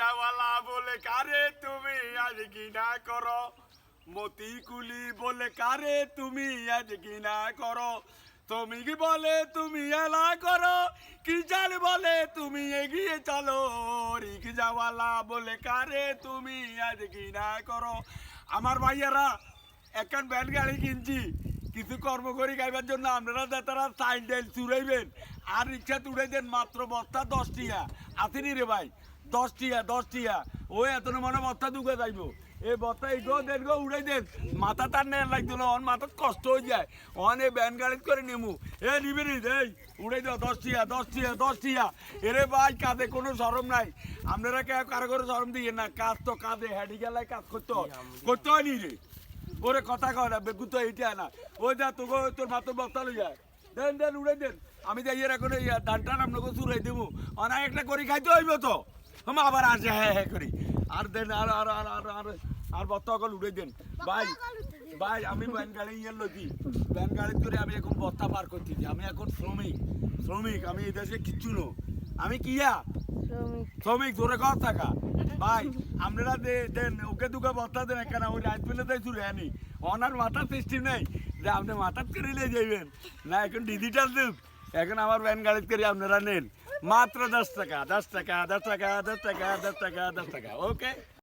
রিক্সাওয়ালা বলে কারে তুমি আজ ঘৃণা করো, মতিকুলি বলে কারে তুমি আজ ঘৃণা করো, তুমি কি বলে তুমি এলা করো, কি জান বলে তুমি এগিয়ে চলো, রিক্সাওয়ালা বলে কারে তুমি আজ ঘৃণা করো। আমার ভাইয়ারা একখান ব্যান গাড়ি কিনছি, কিছু কর্ম করি গাইবার জন্য আপনারা তারা সাইন্ডেল চুড়াইবেন আর রিক্সা তুড়াই দেন মাত্র বস্তা 10 টিয়া আতিনি রে ভাই, 10 টিয়া ওই এত মনে বস্তা দুগে যাইব, এই বস্তা এগো দেন গো উড়াই দেন, মাথা তার নেন লাগতো না, অন মাথার কষ্ট হয়ে যায়, অন এই ব্যান গাড়ি করে নেমু এ নিবি নি এই উড়াই দাও 10 টিয়া। এরে ভাই কাঁধে কোনো শরম নাই, আপনারা কারো করে শরম দিয়ে না, কাজ তো কাঁধে হেঁটে গেলায় কাজ করতে হয় নি রে, ওরে কথা কয় না বেগু তো এইটা না, ওই যা তোকে তোর মাত্র বস্তা লই যায় দেন উড়াই দেন, আমি যাই এখন ধান টান আপনাকে চুরাই দেবো, অনেক একটা করি খাইতে হইব তো, আমি আবার আসে হ্যাঁ করি আর দেন আর বস্তা অকল উড়াই দেন। ভাই আমি ব্যান গাড়ি লইছি, ব্যান গাড়ি করে আমি এখন বস্তা পার করতেছি, আমি এখন শ্রমিক আমি এই দেশে কিচ্ছু নো, আমি কিয়া শ্রমিক জোরে কর থাকা। ভাই আপনারা দেন ওকে দুকে বস্তা দেন, কেন ওই রাত পেলে তাই চুরে আনি, ওনার মাথার সিস্টেম নেই যে আপনি মাথার করে নিয়ে যাইবেন না, এখন ডিজিটাল যুগ, এখন আমার ভ্যান গাড়ি করে আপনারা নেন মাত্র 10 টাকা ওকে।